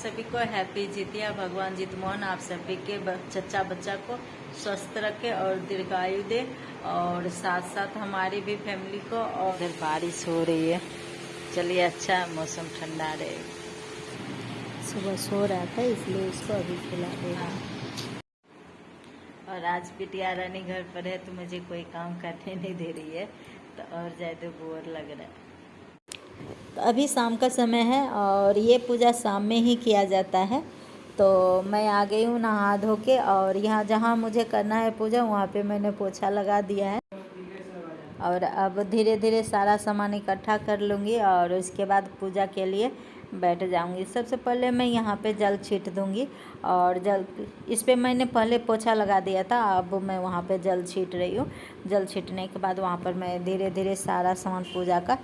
सभी को हैप्पी जितिया। भगवान जित मोहन आप सभी के चच्चा बच्चा को स्वस्थ रखे और दीर्घायु दे, और साथ साथ हमारी भी फैमिली को। और इधर बारिश हो रही है, चलिए अच्छा मौसम ठंडा रहे। सुबह सो रहा था इसलिए उसको अभी खिला दे रहा हूँ। और आज बिटिया रानी घर पर है तो मुझे कोई काम करने नहीं दे रही है, तो और ज़्यादा बोर लग रहा है। तो अभी शाम का समय है और ये पूजा शाम में ही किया जाता है। तो मैं आ गई हूँ नहा धो के, और यहाँ जहाँ मुझे करना है पूजा वहाँ पे मैंने पोछा लगा दिया है। और अब धीरे धीरे सारा सामान इकट्ठा कर लूँगी और उसके बाद पूजा के लिए बैठ जाऊँगी। सबसे पहले मैं यहाँ पे जल छीट दूँगी, और जल इस पे मैंने पहले पोछा लगा दिया था, अब मैं वहाँ पे जल छीट रही हूँ। जल छीटने के बाद वहाँ पर मैं धीरे धीरे सारा सामान पूजा का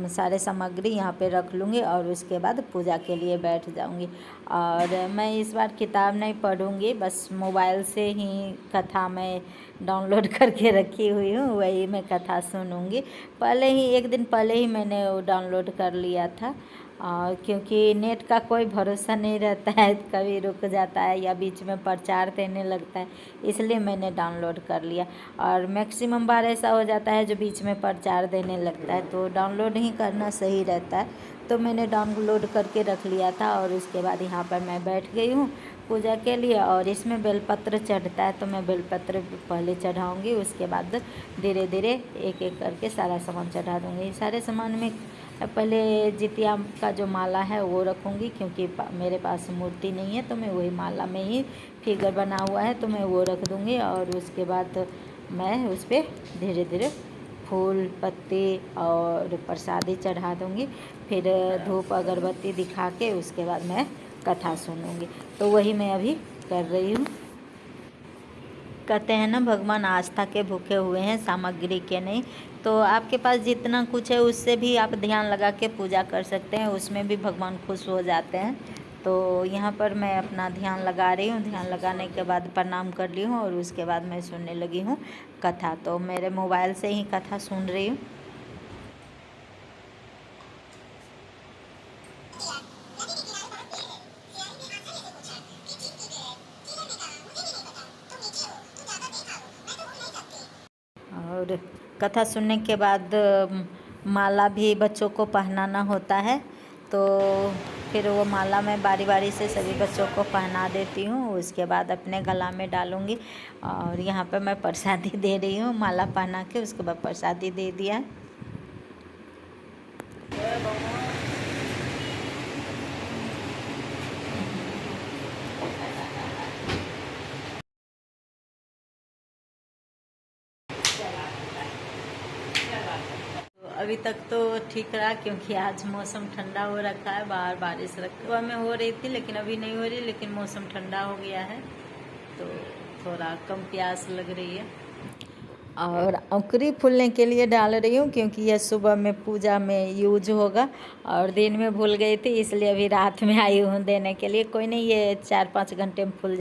सारे सामग्री यहाँ पे रख लूँगी और उसके बाद पूजा के लिए बैठ जाऊँगी। और मैं इस बार किताब नहीं पढ़ूँगी, बस मोबाइल से ही कथा मैं डाउनलोड करके रखी हुई हूँ, वही मैं कथा सुनूँगी। पहले ही एक दिन पहले ही मैंने वो डाउनलोड कर लिया था, क्योंकि नेट का कोई भरोसा नहीं रहता है, कभी रुक जाता है या बीच में प्रचार देने लगता है, इसलिए मैंने डाउनलोड कर लिया। और मैक्सिमम बार ऐसा हो जाता है जो बीच में प्रचार देने लगता है, तो डाउनलोड ही करना सही रहता है। तो मैंने डाउनलोड करके रख लिया था और उसके बाद यहाँ पर मैं बैठ गई हूँ पूजा के लिए। और इसमें बेलपत्र चढ़ता है, तो मैं बेलपत्र पहले चढ़ाऊँगी, उसके बाद धीरे धीरे एक एक करके सारा सामान चढ़ा दूँगी। सारे सामान में पहले जितिया का जो माला है वो रखूँगी, क्योंकि मेरे पास मूर्ति नहीं है, तो मैं वही माला में ही फिगर बना हुआ है तो मैं वो रख दूँगी। और उसके बाद मैं उस पर धीरे धीरे फूल पत्ती और प्रसादी चढ़ा दूँगी। फिर धूप अगरबत्ती दिखा के उसके बाद मैं कथा सुनूँगी। तो वही मैं अभी कर रही हूँ। कहते हैं ना, भगवान आस्था के भूखे हुए हैं, सामग्री के नहीं। तो आपके पास जितना कुछ है उससे भी आप ध्यान लगा के पूजा कर सकते हैं, उसमें भी भगवान खुश हो जाते हैं। तो यहाँ पर मैं अपना ध्यान लगा रही हूँ। ध्यान लगाने के बाद प्रणाम कर ली हूँ और उसके बाद मैं सुनने लगी हूँ कथा। तो मेरे मोबाइल से ही कथा सुन रही हूँ। और कथा सुनने के बाद माला भी बच्चों को पहनाना होता है, तो फिर वो माला मैं बारी बारी से सभी बच्चों को पहना देती हूँ। उसके बाद अपने गला में डालूँगी। और यहाँ पर मैं प्रसादी दे रही हूँ, माला पहना के उसके बाद प्रसादी दे दिया। अभी तक तो ठीक रहा, क्योंकि आज मौसम ठंडा हो रखा है, बाहर बारिश सुबह में हो रही थी लेकिन अभी नहीं हो रही, लेकिन मौसम ठंडा हो गया है तो थोड़ा कम प्यास लग रही है। और अंकुरी फूलने के लिए डाल रही हूँ, क्योंकि यह सुबह में पूजा में यूज होगा, और दिन में भूल गई थी इसलिए अभी रात में आई हूँ देने के लिए। कोई नहीं, ये 4-5 घंटे में फूल